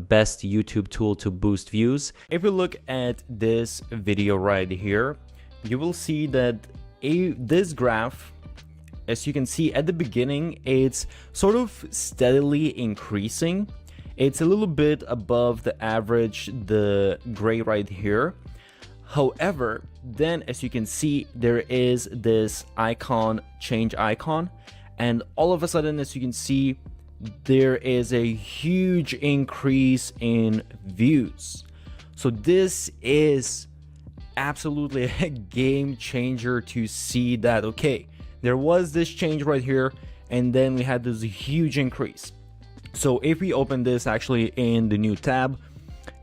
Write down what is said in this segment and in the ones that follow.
best YouTube tool to boost views. If we look at this video right here, you will see that this graph, as you can see at the beginning, it's sort of steadily increasing. It's a little bit above the average, the gray right here. However, then as you can see, there is this icon, change icon, and all of a sudden, as you can see, there is a huge increase in views. So this is absolutely a game changer to see that, okay, there was this change right here, and then we had this huge increase. So if we open this actually in the new tab,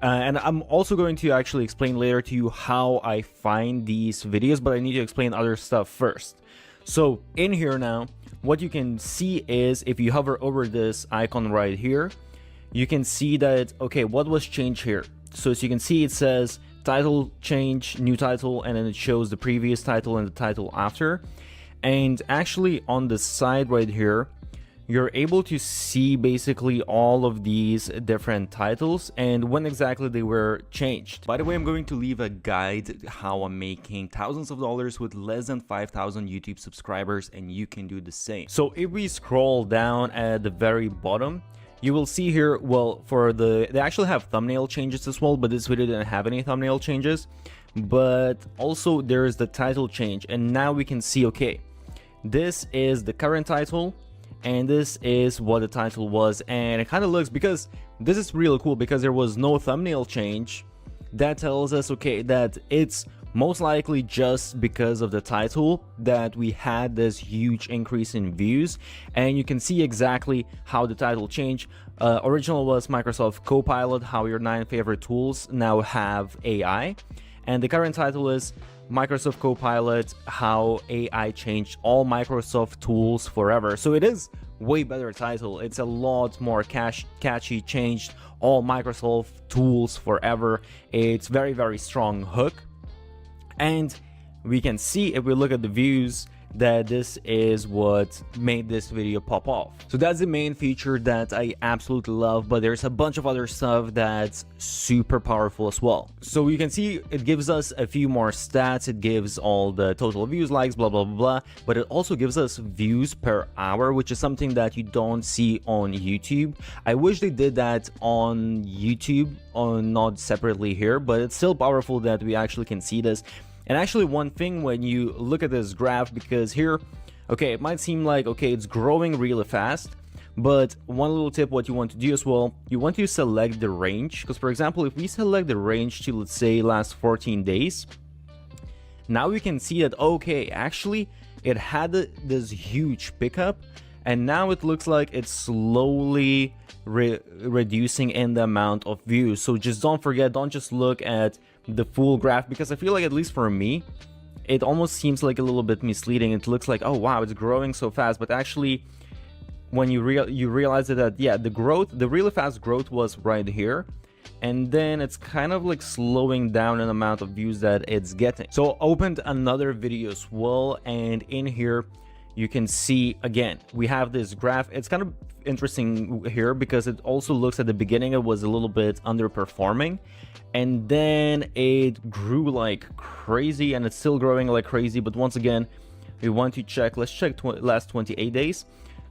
and I'm also going to actually explain later to you how I find these videos, but I need to explain other stuff first. So in here now, what you can see is if you hover over this icon right here, you can see that, okay, what was changed here? So as you can see, it says title change, new title, and then it shows the previous title and the title after. And actually on the side right here, you're able to see basically all of these different titles and when exactly they were changed. By the way, I'm going to leave a guide how I'm making thousands of dollars with less than 5,000 YouTube subscribers, and you can do the same. So if we scroll down at the very bottom, you will see here, well, they actually have thumbnail changes as well, but this video didn't have any thumbnail changes. But also there's the title change, and now we can see, okay, this is the current title, and this is what the title was. And it kind of looks, because this is really cool because there was no thumbnail change, that tells us, okay, that it's most likely just because of the title that we had this huge increase in views. And you can see exactly how the title changed. Original was Microsoft Copilot, how your 9 favorite tools now have AI, and the current title is Microsoft Copilot, how AI changed all Microsoft tools forever. So it is way better title. It's a lot more catchy, changed all Microsoft tools forever. It's very, very strong hook. And we can see, if we look at the views, that this is what made this video pop off. So that's the main feature that I absolutely love, but there's a bunch of other stuff that's super powerful as well. So you can see it gives us a few more stats. It gives all the total views, likes, blah blah blah, but it also gives us views per hour, which is something that you don't see on YouTube. I wish they did that on YouTube, not separately here, but it's still powerful that we actually can see this. And actually, one thing when you look at this graph, because here, okay, it might seem like, okay, it's growing really fast, but one little tip what you want to do as well, you want to select the range, because for example, if we select the range to, let's say, last 14 days, now we can see that, okay, actually it had this huge pickup, and now it looks like it's slowly reducing in the amount of views. So just don't forget, don't just look at the full graph, because I feel like, at least for me, it almost seems like a little bit misleading. It looks like, oh wow, it's growing so fast, but actually when you realize that, yeah, the really fast growth was right here, and then it's kind of like slowing down in the amount of views that it's getting. So I opened another video as well, and in here you can see, again, we have this graph. It's kind of interesting here because it also looks at the beginning it was a little bit underperforming, and then it grew like crazy, and it's still growing like crazy. But once again, we want to check, let's check last 28 days.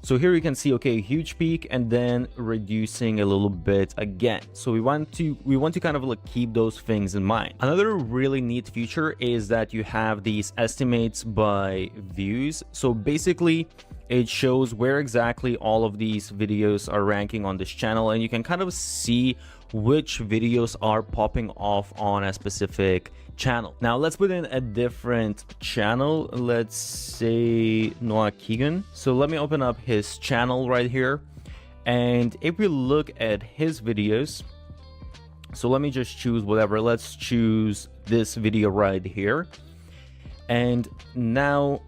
So here you can see, okay, huge peak and then reducing a little bit again. So we want to kind of like keep those things in mind. Another really neat feature is that you have these estimates by views. So basically it shows where exactly all of these videos are ranking on this channel, and you can kind of see which videos are popping off on a specific channel. Now let's put in a different channel. Let's say Noah Keegan. So let me open up his channel right here, and if we look at his videos, so let me just choose whatever. Let's choose this video right here, and now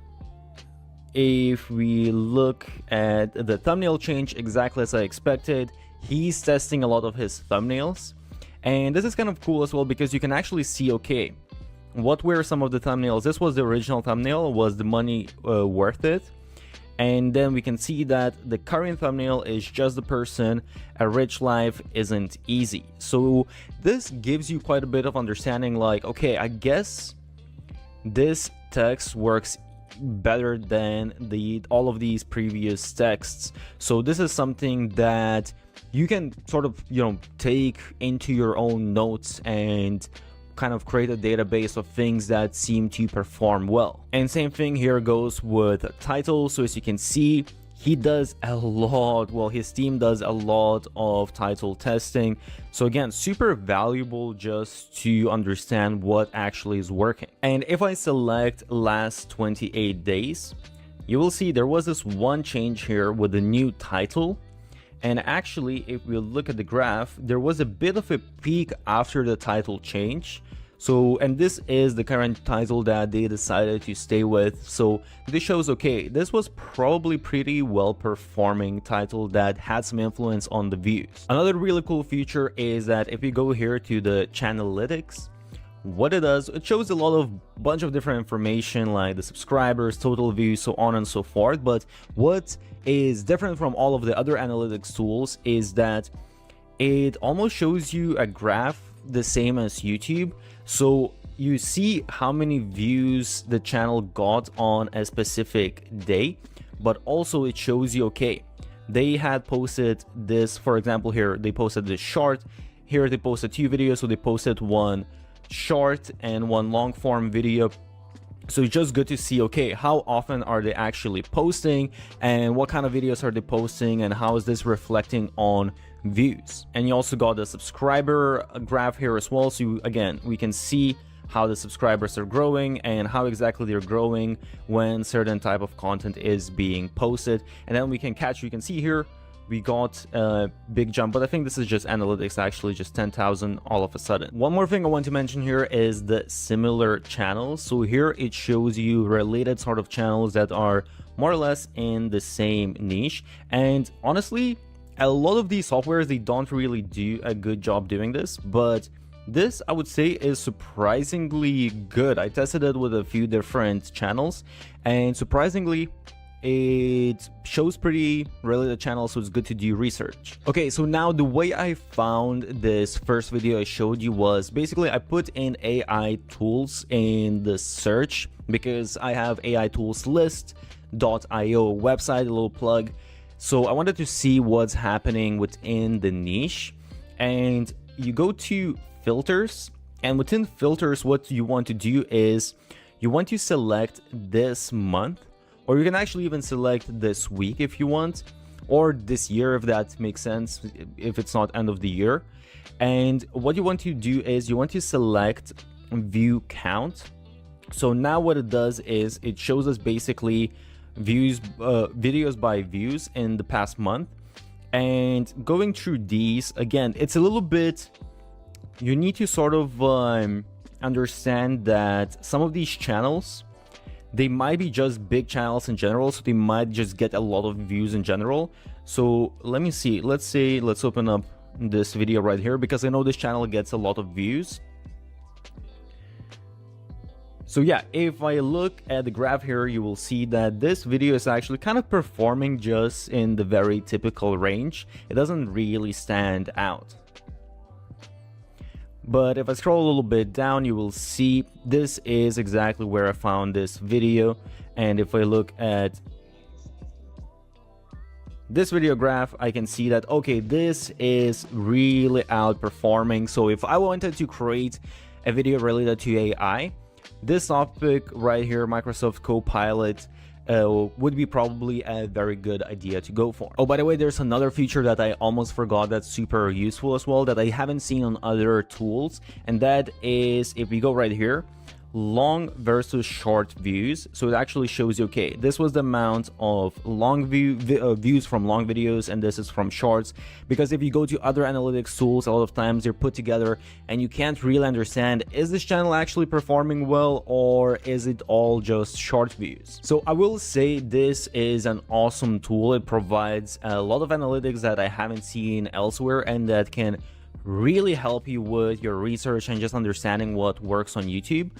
if we look at the thumbnail change, exactly as I expected, he's testing a lot of his thumbnails. And this is kind of cool as well, because you can actually see, okay, what were some of the thumbnails. This was the original thumbnail. Was the money worth it? And then we can see that the current thumbnail is just the person, a rich life isn't easy. So this gives you quite a bit of understanding, like, okay, I guess this text works better than all of these previous texts. So this is something that you can sort of, take into your own notes and kind of create a database of things that seem to perform well. And same thing here goes with titles. So as you can see, he does a lot, well, his team does a lot of title testing. So again, super valuable just to understand what actually is working. And if I select last 28 days, you will see there was this one change here with the new title. And actually, if we look at the graph, there was a bit of a peak after the title change. So, and this is the current title that they decided to stay with. So this shows, okay, this was probably pretty well performing title that had some influence on the views. Another really cool feature is that if you go here to the Channelytics, what it does, it shows a lot of bunch of different information like the subscribers, total views, so on and so forth. But what is different from all of the other analytics tools is that it almost shows you a graph the same as YouTube. So you see how many views the channel got on a specific day, but also it shows you, okay, they had posted this, for example, here they posted this short, here they posted 2 videos, so they posted one short and one long form video. So it's just good to see, okay, how often are they actually posting and what kind of videos are they posting and how is this reflecting on views. And you also got the subscriber graph here as well. So again, we can see how the subscribers are growing and how exactly they're growing when certain type of content is being posted. And then we can catch, you can see here, we got a big jump, but I think this is just analytics, actually just 10,000 all of a sudden. One more thing I want to mention here is the similar channels. So here it shows you related sort of channels that are more or less in the same niche. And honestly, a lot of these softwares, they don't really do a good job doing this, but this I would say is surprisingly good. I tested it with a few different channels and surprisingly it shows pretty related channels, so it's good to do research. Okay, so now the way I found this first video I showed you was basically I put in AI tools in the search because I have AI tools list.io website, a little plug. So I wanted to see what's happening within the niche, and you go to filters, and within filters what you want to do is you want to select this month, or you can actually even select this week if you want, or this year if that makes sense, if it's not end of the year. And what you want to do is you want to select view count. So now what it does is it shows us basically views, videos by views in the past month. And going through these, again, it's a little bit, you need to sort of understand that some of these channels, they might be just big channels in general, so they might just get a lot of views in general. So let me see, let's open up this video right here because I know this channel gets a lot of views. So yeah, if I look at the graph here, you will see that this video is actually kind of performing just in the very typical range. It doesn't really stand out. But if I scroll a little bit down, you will see this is exactly where I found this video. And if I look at this video graph, I can see that, okay, this is really outperforming. So if I wanted to create a video related to AI, this topic right here, Microsoft Copilot, would be probably a very good idea to go for. Oh, by the way, there's another feature that I almost forgot that's super useful as well that I haven't seen on other tools, and that is if we go right here, long versus short views. So it actually shows you, okay, this was the amount of long views from long videos, and this is from shorts. Because if you go to other analytics tools, a lot of times they're put together and you can't really understand, is this channel actually performing well or is it all just short views? So I will say this is an awesome tool. It provides a lot of analytics that I haven't seen elsewhere and that can really help you with your research and just understanding what works on YouTube.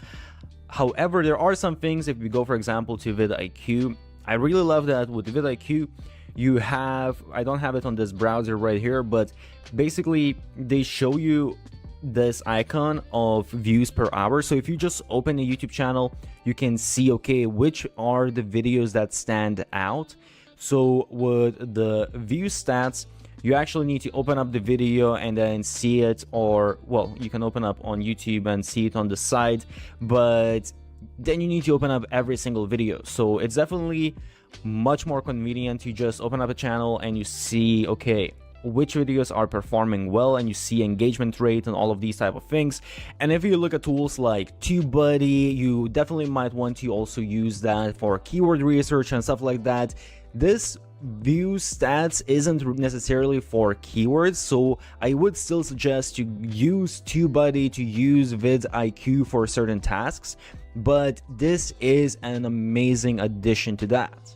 However, there are some things, if we go for example to vidIQ, I really love that with vidIQ you have, I don't have it on this browser right here, but basically they show you this icon of views per hour. So if you just open a YouTube channel, you can see, okay, which are the videos that stand out. So with the view stats, you actually need to open up the video and then see it, or well, you can open up on YouTube and see it on the side, but then you need to open up every single video. So it's definitely much more convenient to just open up a channel and you see, okay, which videos are performing well, and you see engagement rate and all of these type of things. And if you look at tools like TubeBuddy, you definitely might want to also use that for keyword research and stuff like that. This view stats isn't necessarily for keywords, so I would still suggest to use TubeBuddy, to use vidIQ for certain tasks, but this is an amazing addition to that.